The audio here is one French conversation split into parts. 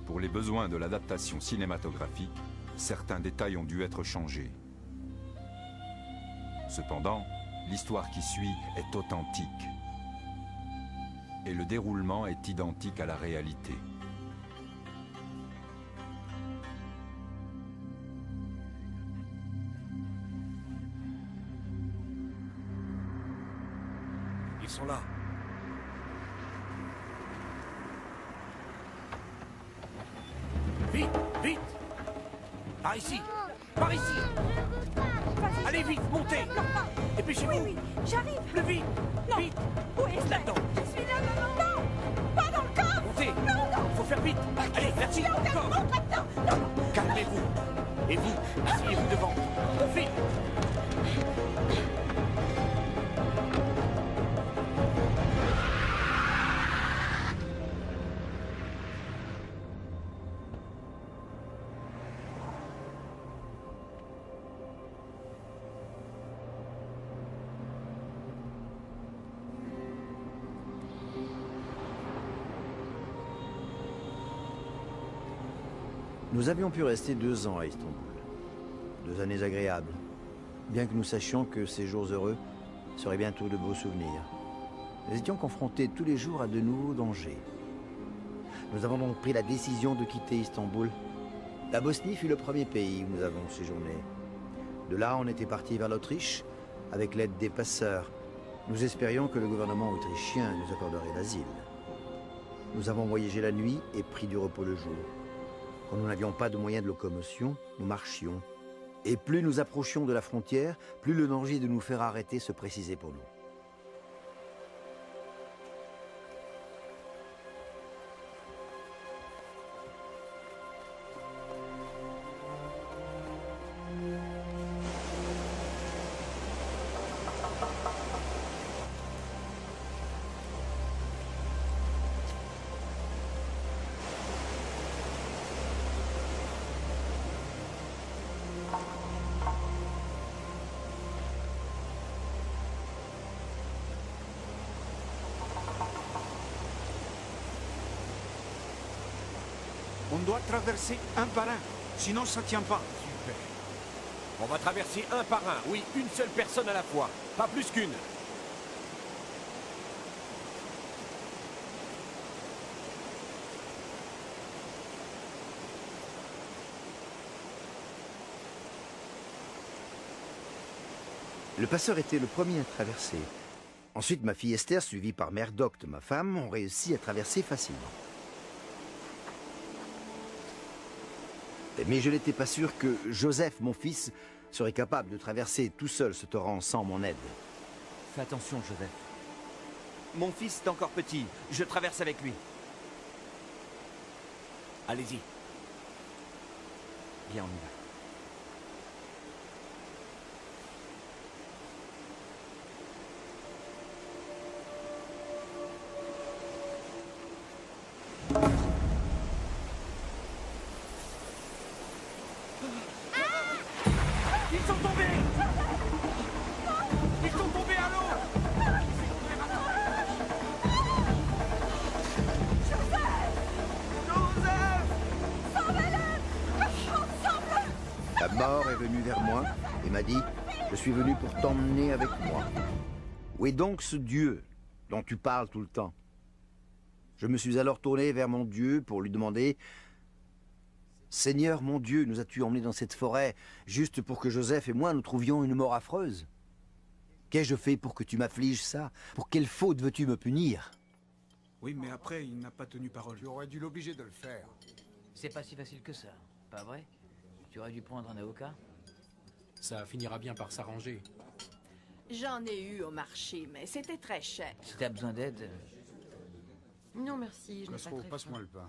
Pour les besoins de l'adaptation cinématographique, certains détails ont dû être changés. Cependant, l'histoire qui suit est authentique. Et le déroulement est identique à la réalité. Ils sont là. Vite, vite! Par ici! Par ici! Allez vite, montez! Dépêchez-vous! Oui, oui, j'arrive! Plus vite! Non. Vite! Où est-ce Là-dedans! Je suis là, maman! Non! Pas dans le coffre! Montez! Non, non! Faut faire vite! Allez, merci! Il y a aucun Encore! montre là-dedans! Non! Calmez-vous! Et vous, asseyez-vous devant! Vite! Nous avions pu rester 2 ans à Istanbul. 2 années agréables, bien que nous sachions que ces jours heureux seraient bientôt de beaux souvenirs. Nous étions confrontés tous les jours à de nouveaux dangers. Nous avons donc pris la décision de quitter Istanbul. La Bosnie fut le premier pays où nous avons séjourné. De là, on était parti vers l'Autriche avec l'aide des passeurs. Nous espérions que le gouvernement autrichien nous accorderait l'asile. Nous avons voyagé la nuit et pris du repos le jour. Quand nous n'avions pas de moyens de locomotion, nous marchions. Et plus nous approchions de la frontière, plus le danger de nous faire arrêter se précisait pour nous. On doit traverser un par un, sinon ça tient pas. Super. On va traverser un par un. Oui, une seule personne à la fois. Pas plus qu'une. Le passeur était le premier à traverser. Ensuite, ma fille Esther, suivie par Mère Docte, ma femme, ont réussi à traverser facilement. Mais je n'étais pas sûr que Joseph, mon fils, serait capable de traverser tout seul ce torrent sans mon aide. Fais attention, Joseph. Mon fils est encore petit. Je traverse avec lui. Allez-y. Viens, on y va. Ils sont tombés! Ils sont tombés à l'eau! La mort est venue vers moi et m'a dit « Je suis venu pour t'emmener avec moi. » Où est donc ce Dieu dont tu parles tout le temps? Je me suis alors tourné vers mon Dieu pour lui demander « Seigneur, mon Dieu, nous as-tu emmenés dans cette forêt juste pour que Joseph et moi nous trouvions une mort affreuse? Qu'ai-je fait pour que tu m'affliges ça? Pour quelle faute veux-tu me punir? » Oui, mais après, il n'a pas tenu parole. Tu aurais dû l'obliger de le faire. C'est pas si facile que ça, pas vrai? Tu aurais dû prendre un avocat? Ça finira bien par s'arranger. J'en ai eu au marché, mais c'était très cher. Si t'as besoin d'aide... Non, merci, je n'ai pas Khosrow, très passe-moi faim. le pain.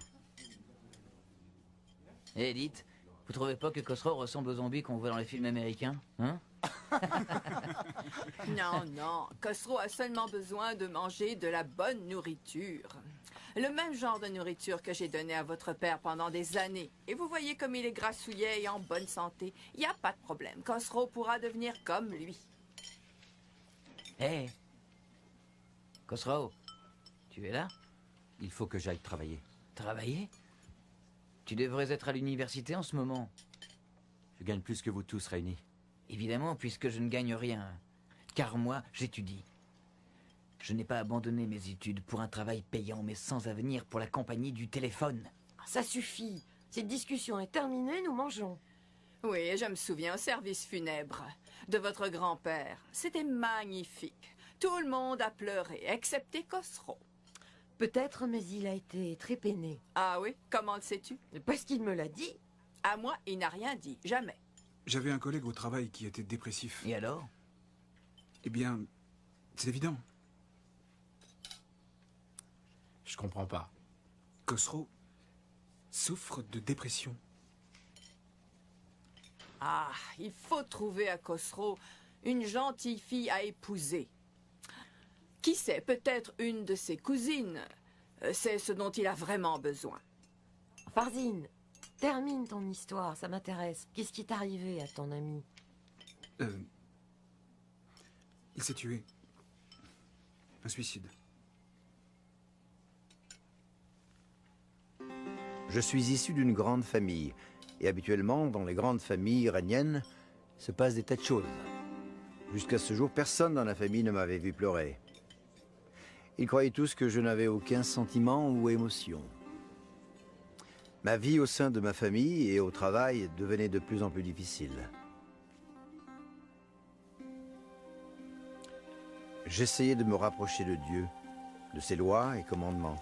Eh, dites, vous trouvez pas que Khosrow ressemble aux zombies qu'on voit dans les films américains? Hein? Non, non. Khosrow a seulement besoin de manger de la bonne nourriture. Le même genre de nourriture que j'ai donné à votre père pendant des années. Et vous voyez comme il est grassouillet et en bonne santé. Il n'y a pas de problème. Khosrow pourra devenir comme lui. Eh! Khosrow, tu es là? Il faut que j'aille travailler. Travailler? Tu devrais être à l'université en ce moment. Je gagne plus que vous tous réunis. Évidemment, puisque je ne gagne rien. Car moi, j'étudie. Je n'ai pas abandonné mes études pour un travail payant, mais sans avenir pour la compagnie du téléphone. Ça suffit. Cette discussion est terminée, nous mangeons. Oui, je me souviens au service funèbre de votre grand-père. C'était magnifique. Tout le monde a pleuré, excepté Khosrow. Peut-être, mais il a été très peiné. Ah oui? Comment le sais-tu? Parce qu'il me l'a dit. À moi, il n'a rien dit. Jamais. J'avais un collègue au travail qui était dépressif. Et alors? Eh bien, c'est évident. Je comprends pas. Khosrow souffre de dépression. Ah, il faut trouver à Khosrow une gentille fille à épouser. Qui sait, peut-être une de ses cousines. C'est ce dont il a vraiment besoin. Farzine, termine ton histoire, ça m'intéresse. Qu'est-ce qui est arrivé à ton ami? Il s'est tué. Un suicide. Je suis issu d'une grande famille. Et habituellement, dans les grandes familles iraniennes, se passent des tas de choses. Jusqu'à ce jour, personne dans la famille ne m'avait vu pleurer. Ils croyaient tous que je n'avais aucun sentiment ou émotion. Ma vie au sein de ma famille et au travail devenait de plus en plus difficile. J'essayais de me rapprocher de Dieu, de ses lois et commandements,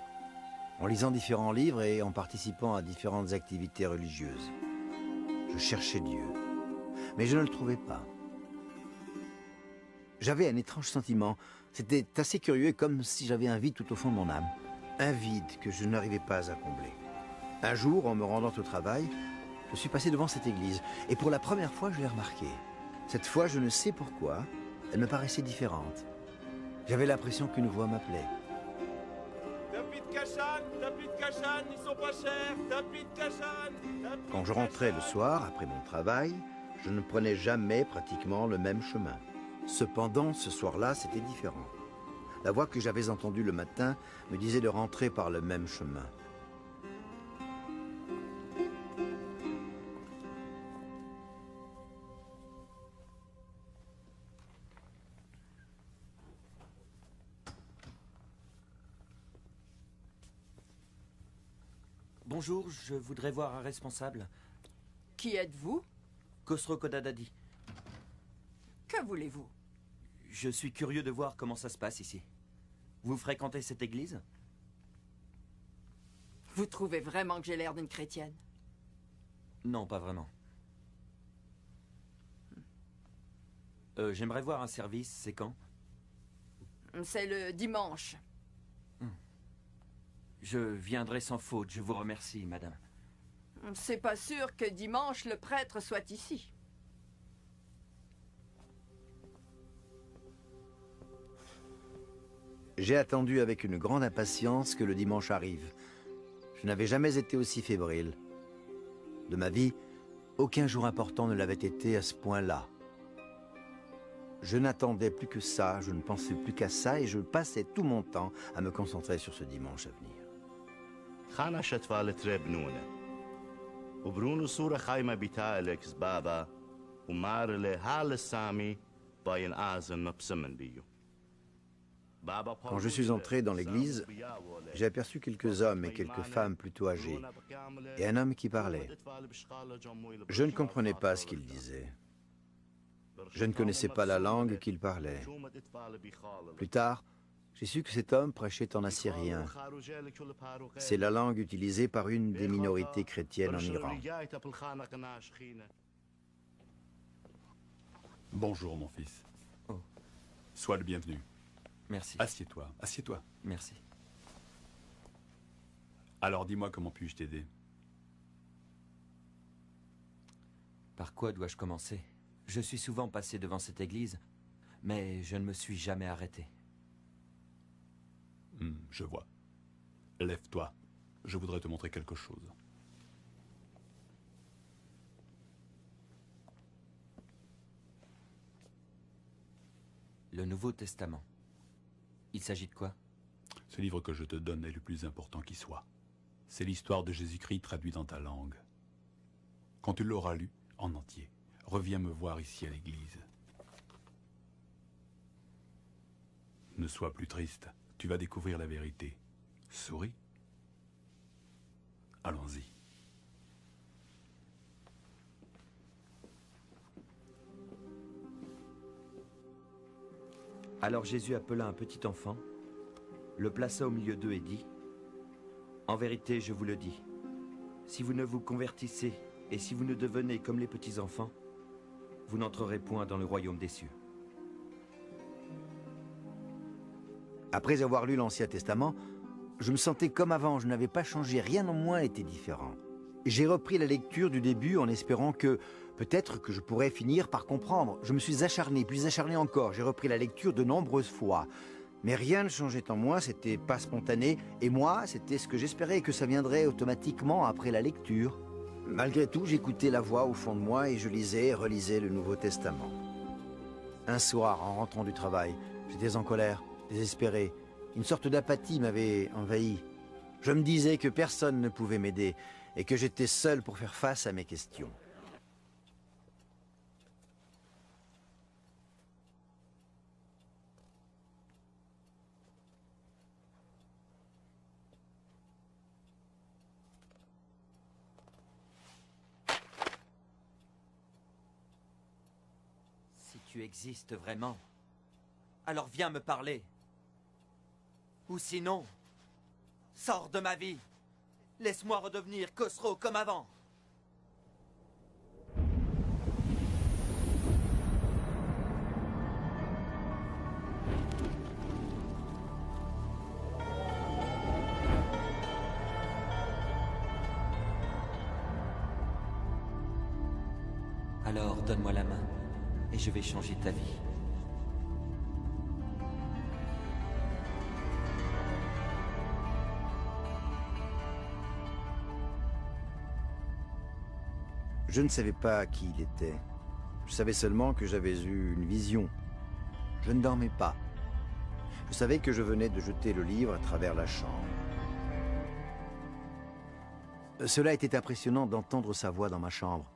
en lisant différents livres et en participant à différentes activités religieuses. Je cherchais Dieu, mais je ne le trouvais pas. J'avais un étrange sentiment. C'était assez curieux, comme si j'avais un vide tout au fond de mon âme. Un vide que je n'arrivais pas à combler. Un jour, en me rendant au travail, je suis passé devant cette église. Et pour la première fois, je l'ai remarquée. Cette fois, je ne sais pourquoi, elle me paraissait différente. J'avais l'impression qu'une voix m'appelait. Tapis de Kachan, ils sont pas chers. Tapis de Kachan. Quand je rentrais le soir, après mon travail, je ne prenais jamais pratiquement le même chemin. Cependant, ce soir-là, c'était différent. La voix que j'avais entendue le matin me disait de rentrer par le même chemin. Bonjour, je voudrais voir un responsable. Qui êtes-vous? Khosrow Kodadadi. Que voulez-vous? Je suis curieux de voir comment ça se passe ici. Vous fréquentez cette église? Vous trouvez vraiment que j'ai l'air d'une chrétienne? Non, pas vraiment. J'aimerais voir un service, c'est quand? C'est le dimanche. Je viendrai sans faute, je vous remercie, madame. C'est pas sûr que dimanche le prêtre soit ici. J'ai attendu avec une grande impatience que le dimanche arrive. Je n'avais jamais été aussi fébrile. De ma vie, aucun jour important ne l'avait été à ce point-là. Je n'attendais plus que ça, je ne pensais plus qu'à ça et je passais tout mon temps à me concentrer sur ce dimanche à venir. خانه شتفال تربنونه وبرونو صورة خايمة بتالك زبابا ومارلي هال السامي باين آزن مبسمن بيو. Quand je suis entré dans l'église, j'ai aperçu quelques hommes et quelques femmes plutôt âgés, et un homme qui parlait. Je ne comprenais pas ce qu'il disait. Je ne connaissais pas la langue qu'il parlait. Plus tard, j'ai su que cet homme prêchait en assyrien. C'est la langue utilisée par une des minorités chrétiennes en Iran. Bonjour, mon fils. Oh. Sois le bienvenu. Merci. Assieds-toi, assieds-toi. Merci. Alors, dis-moi comment puis-je t'aider? Par quoi dois-je commencer? Je suis souvent passé devant cette église, mais je ne me suis jamais arrêté. Je vois. Lève-toi. Je voudrais te montrer quelque chose. Le Nouveau Testament. Il s'agit de quoi? Ce livre que je te donne est le plus important qui soit. C'est l'histoire de Jésus-Christ traduite dans ta langue. Quand tu l'auras lu en entier, reviens me voir ici à l'église. Ne sois plus triste, tu vas découvrir la vérité. Souris. Allons-y. Alors Jésus appela un petit enfant, le plaça au milieu d'eux et dit, « En vérité, je vous le dis, si vous ne vous convertissez et si vous ne devenez comme les petits-enfants, vous n'entrerez point dans le royaume des cieux. » Après avoir lu l'Ancien Testament, je me sentais comme avant, je n'avais pas changé, rien en moi n'était différent. J'ai repris la lecture du début en espérant que, peut-être que je pourrais finir par comprendre. Je me suis acharné, puis acharné encore, j'ai repris la lecture de nombreuses fois. Mais rien ne changeait en moi, c'était pas spontané, et moi, c'était ce que j'espérais, que ça viendrait automatiquement après la lecture. Malgré tout, j'écoutais la voix au fond de moi et je lisais et relisais le Nouveau Testament. Un soir, en rentrant du travail, j'étais en colère, désespéré. Une sorte d'apathie m'avait envahi. Je me disais que personne ne pouvait m'aider et que j'étais seul pour faire face à mes questions. Si tu existes vraiment, alors viens me parler. Ou sinon, sors de ma vie. Laisse-moi redevenir Khosrow comme avant. Alors donne-moi la main et je vais changer ta vie. Je ne savais pas qui il était. Je savais seulement que j'avais eu une vision. Je ne dormais pas. Je savais que je venais de jeter le livre à travers la chambre. Cela était impressionnant d'entendre sa voix dans ma chambre,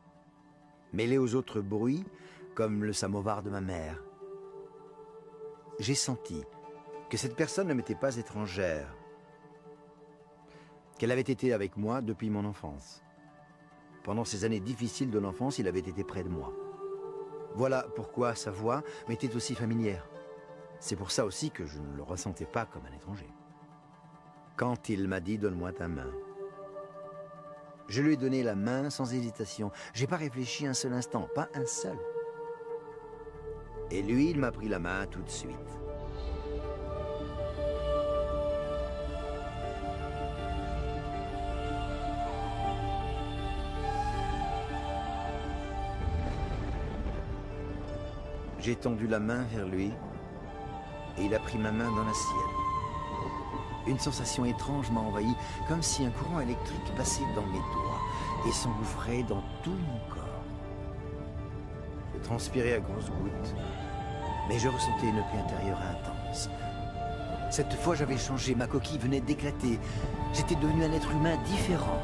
mêlée aux autres bruits, comme le samovar de ma mère. J'ai senti que cette personne ne m'était pas étrangère, qu'elle avait été avec moi depuis mon enfance. Pendant ces années difficiles de l'enfance, il avait été près de moi. Voilà pourquoi sa voix m'était aussi familière. C'est pour ça aussi que je ne le ressentais pas comme un étranger. Quand il m'a dit « Donne-moi ta main », je lui ai donné la main sans hésitation. J'ai pas réfléchi un seul instant, pas un seul. Et lui, il m'a pris la main tout de suite. J'ai tendu la main vers lui et il a pris ma main dans la sienne. Une sensation étrange m'a envahi, comme si un courant électrique passait dans mes doigts et s'engouffrait dans tout mon corps. Je transpirais à grosses gouttes, mais je ressentais une paix intérieure intense. Cette fois, j'avais changé, ma coquille venait d'éclater. J'étais devenu un être humain différent.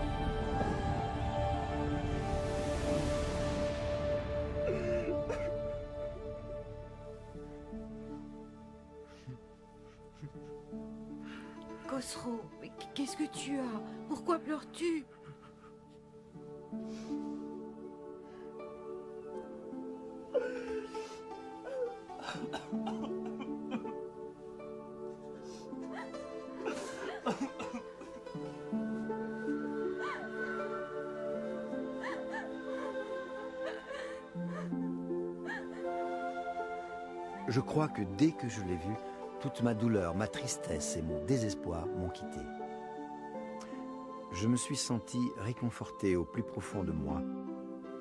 Khosrow, mais qu'est-ce que tu as? Pourquoi pleures-tu? Je crois que dès que je l'ai vu, toute ma douleur, ma tristesse et mon désespoir m'ont quitté. Je me suis senti réconforté au plus profond de moi.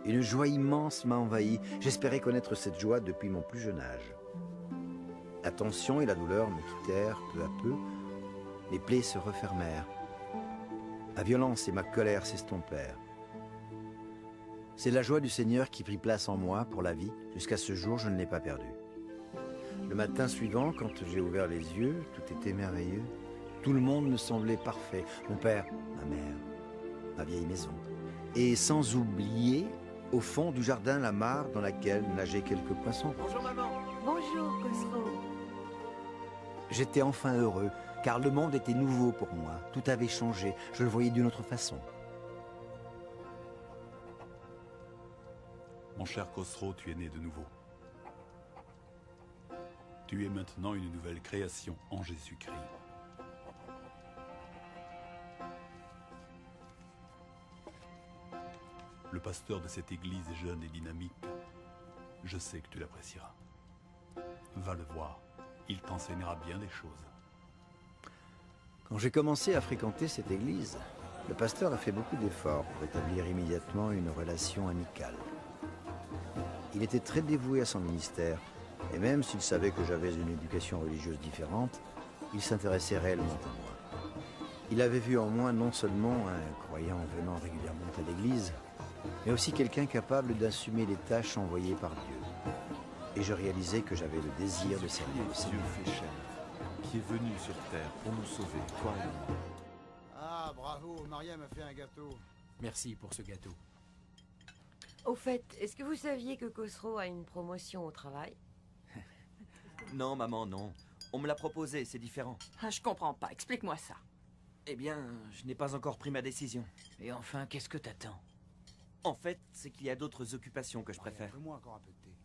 Une joie immense m'a envahi. J'espérais connaître cette joie depuis mon plus jeune âge. La tension et la douleur me quittèrent peu à peu. Les plaies se refermèrent. La violence et ma colère s'estompèrent. C'est la joie du Seigneur qui prit place en moi pour la vie. Jusqu'à ce jour, je ne l'ai pas perdue. Le matin suivant, quand j'ai ouvert les yeux, tout était merveilleux. Tout le monde me semblait parfait. Mon père, ma mère, ma vieille maison. Et sans oublier, au fond du jardin, la mare dans laquelle nageaient quelques poissons. Bonjour maman. Bonjour, Khosrow. J'étais enfin heureux, car le monde était nouveau pour moi. Tout avait changé. Je le voyais d'une autre façon. Mon cher Khosrow, tu es né de nouveau. Tu es maintenant une nouvelle création en Jésus-Christ. Le pasteur de cette église est jeune et dynamique. Je sais que tu l'apprécieras. Va le voir, il t'enseignera bien des choses. Quand j'ai commencé à fréquenter cette église, le pasteur a fait beaucoup d'efforts pour établir immédiatement une relation amicale. Il était très dévoué à son ministère, et même s'il savait que j'avais une éducation religieuse différente, il s'intéressait réellement à moi. Il avait vu en moi non seulement un croyant venant régulièrement à l'église, mais aussi quelqu'un capable d'assumer les tâches envoyées par Dieu. Et je réalisais que j'avais le désir de servir le Seigneur. Dieu fait chair, qui est venu sur terre pour nous sauver, toi et moi. Ah, bravo, Maria m'a fait un gâteau. Merci pour ce gâteau. Au fait, est-ce que vous saviez que Khosrow a une promotion au travail? Non, maman, non. On me l'a proposé, c'est différent. Ah, je comprends pas. Explique-moi ça. Eh bien, je n'ai pas encore pris ma décision. Et enfin, qu'est-ce que t'attends? En fait, c'est qu'il y a d'autres occupations que je préfère. Fais-moi encore un peu de thé.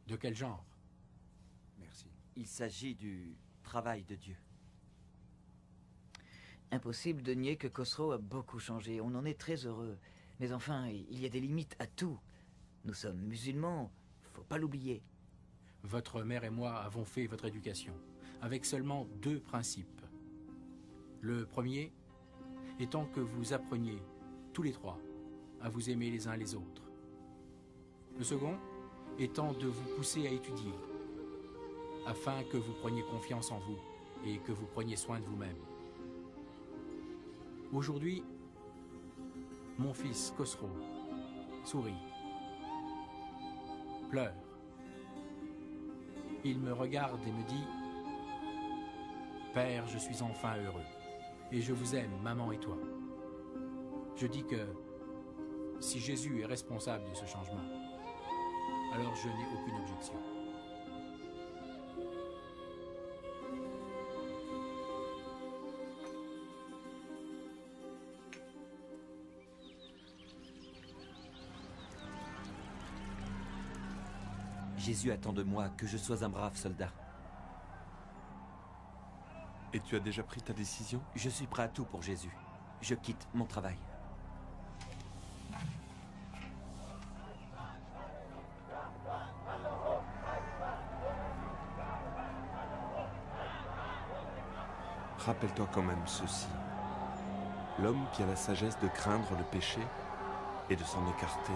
De quel genre? Merci. Il s'agit du travail de Dieu. Impossible de nier que Khosrow a beaucoup changé. On en est très heureux. Mais enfin, il y a des limites à tout. Nous sommes musulmans, faut pas l'oublier. Votre mère et moi avons fait votre éducation, avec seulement 2 principes. Le premier étant que vous appreniez, tous les 3, à vous aimer les uns les autres. Le second étant de vous pousser à étudier, afin que vous preniez confiance en vous et que vous preniez soin de vous-même. Aujourd'hui, mon fils Khosrow sourit, pleure. Il me regarde et me dit « Père, je suis enfin heureux, et je vous aime, maman et toi. » Je dis que si Jésus est responsable de ce changement, alors je n'ai aucune objection. Jésus attend de moi que je sois un brave soldat. Et tu as déjà pris ta décision? Je suis prêt à tout pour Jésus. Je quitte mon travail. Rappelle-toi quand même ceci. L'homme qui a la sagesse de craindre le péché et de s'en écarter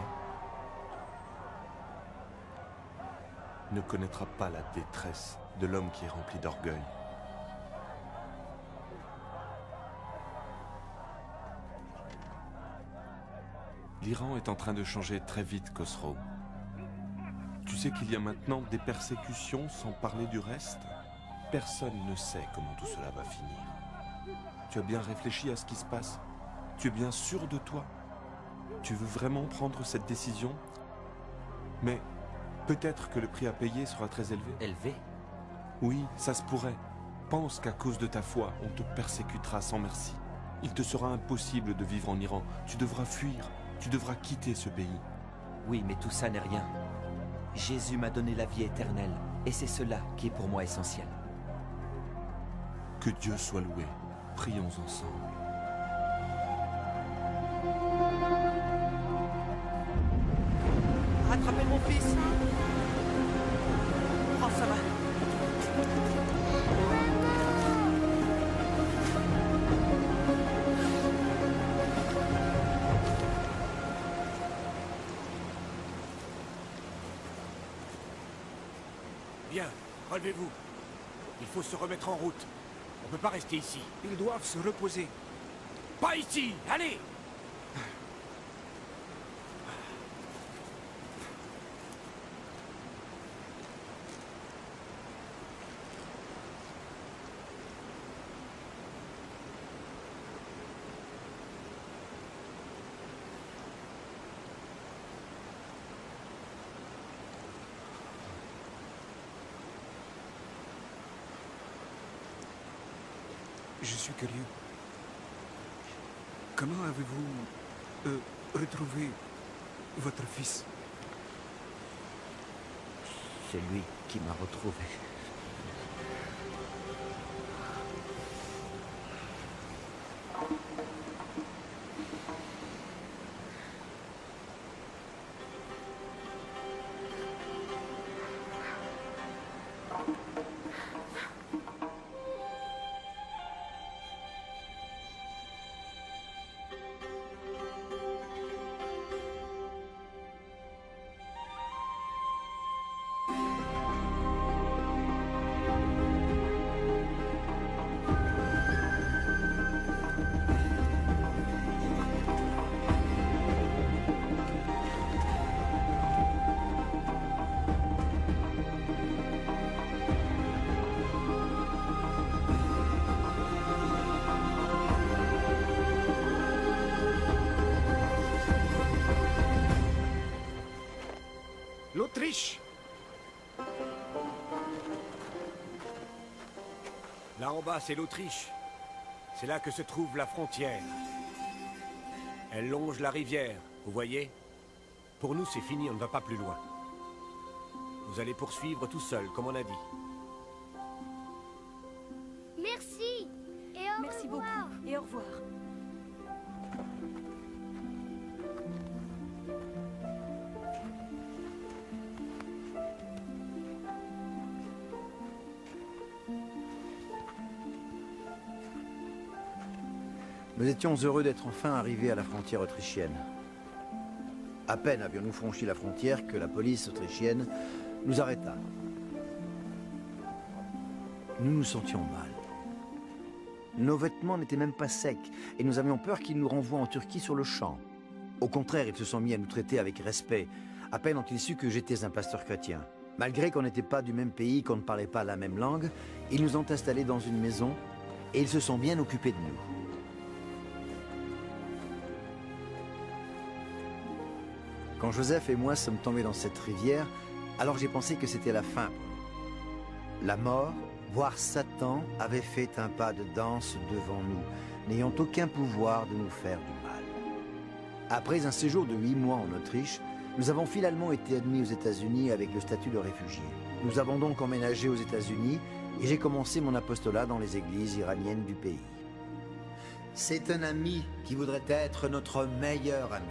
ne connaîtra pas la détresse de l'homme qui est rempli d'orgueil. L'Iran est en train de changer très vite, Khosrow. Tu sais qu'il y a maintenant des persécutions sans parler du reste? Personne ne sait comment tout cela va finir. Tu as bien réfléchi à ce qui se passe? Tu es bien sûr de toi? Tu veux vraiment prendre cette décision? Mais peut-être que le prix à payer sera très élevé. Élevé? Oui, ça se pourrait. Pense qu'à cause de ta foi, on te persécutera sans merci. Il te sera impossible de vivre en Iran. Tu devras fuir. Tu devras quitter ce pays. Oui, mais tout ça n'est rien. Jésus m'a donné la vie éternelle, et c'est cela qui est pour moi essentiel. Que Dieu soit loué. Prions ensemble. Rattrapez mon fils! Oh, ça va! Bien, relevez-vous. Il faut se remettre en route. On ne peut pas rester ici. Ils doivent se reposer. Pas ici! Allez! Je suis curieux. Comment avez-vous retrouvé votre fils? C'est lui qui m'a retrouvé. L'Autriche! Là en bas, c'est l'Autriche. C'est là que se trouve la frontière. Elle longe la rivière, vous voyez? Pour nous, c'est fini, on ne va pas plus loin. Vous allez poursuivre tout seul, comme on a dit. Merci. Et au Merci revoir. beaucoup. Et au revoir. Nous étions heureux d'être enfin arrivés à la frontière autrichienne. À peine avions-nous franchi la frontière que la police autrichienne nous arrêta. Nous nous sentions mal. Nos vêtements n'étaient même pas secs et nous avions peur qu'ils nous renvoient en Turquie sur le champ. Au contraire, ils se sont mis à nous traiter avec respect. À peine ont-ils su que j'étais un pasteur chrétien. Malgré qu'on n'était pas du même pays, qu'on ne parlait pas la même langue, ils nous ont installés dans une maison et ils se sont bien occupés de nous. Quand Joseph et moi sommes tombés dans cette rivière, alors j'ai pensé que c'était la fin. La mort, voire Satan, avait fait un pas de danse devant nous, n'ayant aucun pouvoir de nous faire du mal. Après un séjour de 8 mois en Autriche, nous avons finalement été admis aux États-Unis avec le statut de réfugié. Nous avons donc emménagé aux États-Unis et j'ai commencé mon apostolat dans les églises iraniennes du pays. C'est un ami qui voudrait être notre meilleur ami.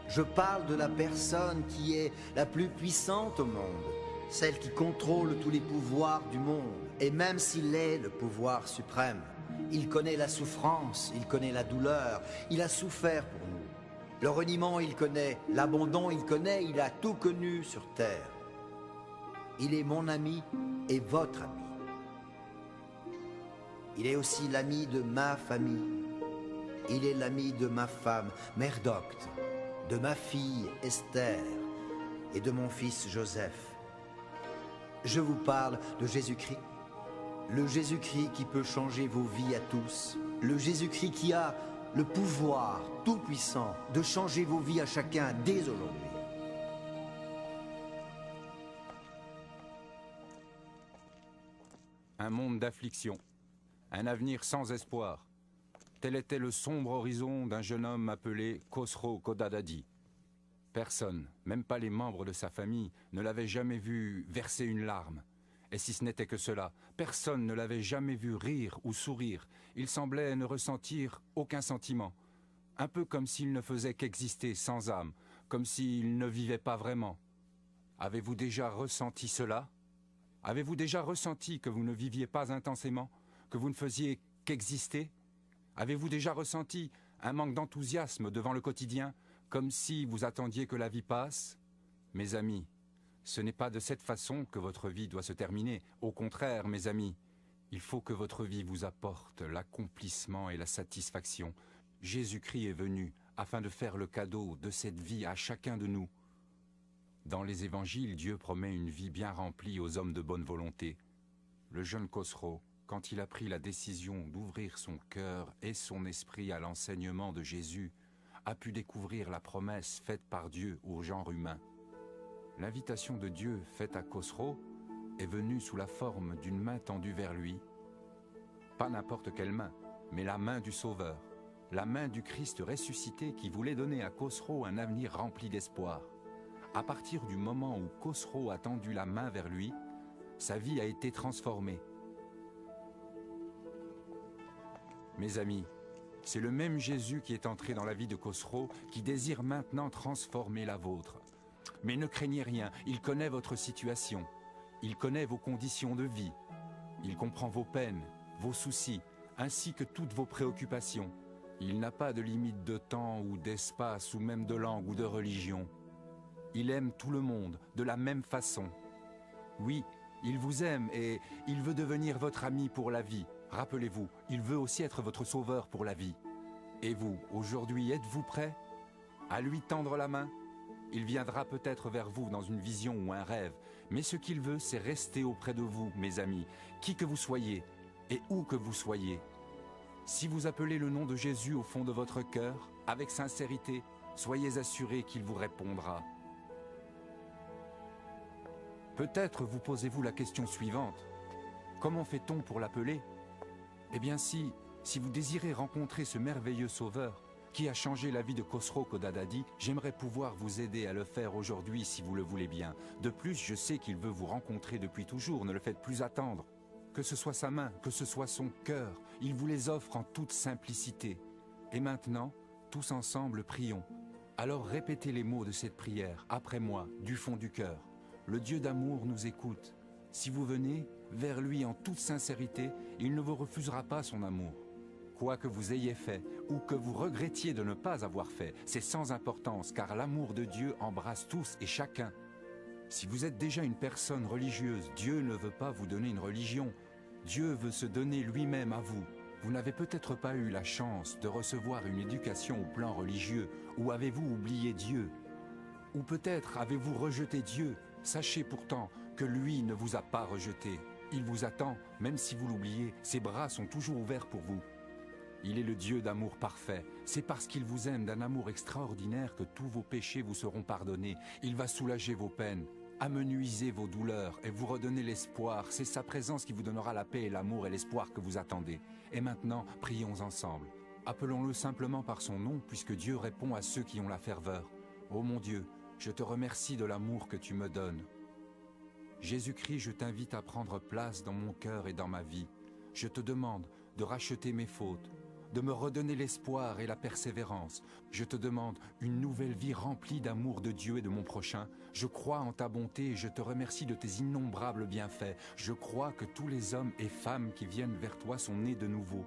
Je parle de la personne qui est la plus puissante au monde, celle qui contrôle tous les pouvoirs du monde. Et même s'il est le pouvoir suprême, il connaît la souffrance, il connaît la douleur, il a souffert pour nous. Le reniement, il connaît, l'abandon, il connaît, il a tout connu sur terre. Il est mon ami et votre ami. Il est aussi l'ami de ma famille. Il est l'ami de ma femme, Mère Docte, de ma fille Esther et de mon fils Joseph. Je vous parle de Jésus-Christ, le Jésus-Christ qui peut changer vos vies à tous, le Jésus-Christ qui a le pouvoir tout-puissant de changer vos vies à chacun dès aujourd'hui. Un monde d'affliction, un avenir sans espoir. Tel était le sombre horizon d'un jeune homme appelé Khosrow Khordadadi. Personne, même pas les membres de sa famille, ne l'avait jamais vu verser une larme. Et si ce n'était que cela, personne ne l'avait jamais vu rire ou sourire. Il semblait ne ressentir aucun sentiment. Un peu comme s'il ne faisait qu'exister sans âme, comme s'il ne vivait pas vraiment. Avez-vous déjà ressenti cela? Avez-vous déjà ressenti que vous ne viviez pas intensément, que vous ne faisiez qu'exister? Avez-vous déjà ressenti un manque d'enthousiasme devant le quotidien, comme si vous attendiez que la vie passe? Mes amis, ce n'est pas de cette façon que votre vie doit se terminer. Au contraire, mes amis, il faut que votre vie vous apporte l'accomplissement et la satisfaction. Jésus-Christ est venu afin de faire le cadeau de cette vie à chacun de nous. Dans les évangiles, Dieu promet une vie bien remplie aux hommes de bonne volonté. Le jeune Khosrow, quand il a pris la décision d'ouvrir son cœur et son esprit à l'enseignement de Jésus, a pu découvrir la promesse faite par Dieu au genre humain. L'invitation de Dieu faite à Khosrow est venue sous la forme d'une main tendue vers lui. Pas n'importe quelle main, mais la main du Sauveur, la main du Christ ressuscité qui voulait donner à Khosrow un avenir rempli d'espoir. À partir du moment où Khosrow a tendu la main vers lui, sa vie a été transformée. Mes amis, c'est le même Jésus qui est entré dans la vie de Khosrow qui désire maintenant transformer la vôtre. Mais ne craignez rien, il connaît votre situation, il connaît vos conditions de vie, il comprend vos peines, vos soucis, ainsi que toutes vos préoccupations. Il n'a pas de limite de temps ou d'espace ou même de langue ou de religion. Il aime tout le monde de la même façon. Oui, il vous aime et il veut devenir votre ami pour la vie. Rappelez-vous, il veut aussi être votre sauveur pour la vie. Et vous, aujourd'hui, êtes-vous prêts à lui tendre la main? Il viendra peut-être vers vous dans une vision ou un rêve, mais ce qu'il veut, c'est rester auprès de vous, mes amis, qui que vous soyez et où que vous soyez. Si vous appelez le nom de Jésus au fond de votre cœur, avec sincérité, soyez assurés qu'il vous répondra. Peut-être vous posez-vous la question suivante. Comment fait-on pour l'appeler? Eh bien si vous désirez rencontrer ce merveilleux sauveur qui a changé la vie de Khosrow Khodadadi, j'aimerais pouvoir vous aider à le faire aujourd'hui si vous le voulez bien. De plus, je sais qu'il veut vous rencontrer depuis toujours, ne le faites plus attendre. Que ce soit sa main, que ce soit son cœur, il vous les offre en toute simplicité. Et maintenant, tous ensemble, prions. Alors répétez les mots de cette prière, après moi, du fond du cœur. Le Dieu d'amour nous écoute. Si vous venez vers lui en toute sincérité, il ne vous refusera pas son amour. Quoi que vous ayez fait ou que vous regrettiez de ne pas avoir fait, c'est sans importance car l'amour de Dieu embrasse tous et chacun. Si vous êtes déjà une personne religieuse, Dieu ne veut pas vous donner une religion. Dieu veut se donner lui-même à vous. Vous n'avez peut-être pas eu la chance de recevoir une éducation au plan religieux, ou avez-vous oublié Dieu? Ou peut-être avez-vous rejeté Dieu? Sachez pourtant que lui ne vous a pas rejeté. Il vous attend, même si vous l'oubliez, ses bras sont toujours ouverts pour vous. Il est le Dieu d'amour parfait. C'est parce qu'il vous aime d'un amour extraordinaire que tous vos péchés vous seront pardonnés. Il va soulager vos peines, amenuiser vos douleurs et vous redonner l'espoir. C'est sa présence qui vous donnera la paix et l'amour et l'espoir que vous attendez. Et maintenant, prions ensemble. Appelons-le simplement par son nom, puisque Dieu répond à ceux qui ont la ferveur. Ô mon Dieu, je te remercie de l'amour que tu me donnes. Jésus-Christ, je t'invite à prendre place dans mon cœur et dans ma vie. Je te demande de racheter mes fautes, de me redonner l'espoir et la persévérance. Je te demande une nouvelle vie remplie d'amour de Dieu et de mon prochain. Je crois en ta bonté et je te remercie de tes innombrables bienfaits. Je crois que tous les hommes et femmes qui viennent vers toi sont nés de nouveau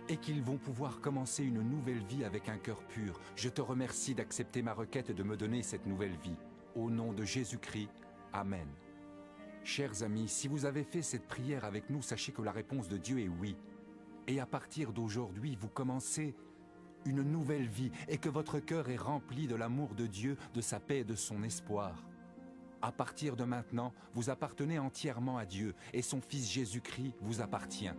et qu'ils vont pouvoir commencer une nouvelle vie avec un cœur pur. Je te remercie d'accepter ma requête et de me donner cette nouvelle vie. Au nom de Jésus-Christ, Amen. Chers amis, si vous avez fait cette prière avec nous, sachez que la réponse de Dieu est oui. Et à partir d'aujourd'hui, vous commencez une nouvelle vie et que votre cœur est rempli de l'amour de Dieu, de sa paix et de son espoir. À partir de maintenant, vous appartenez entièrement à Dieu et son Fils Jésus-Christ vous appartient.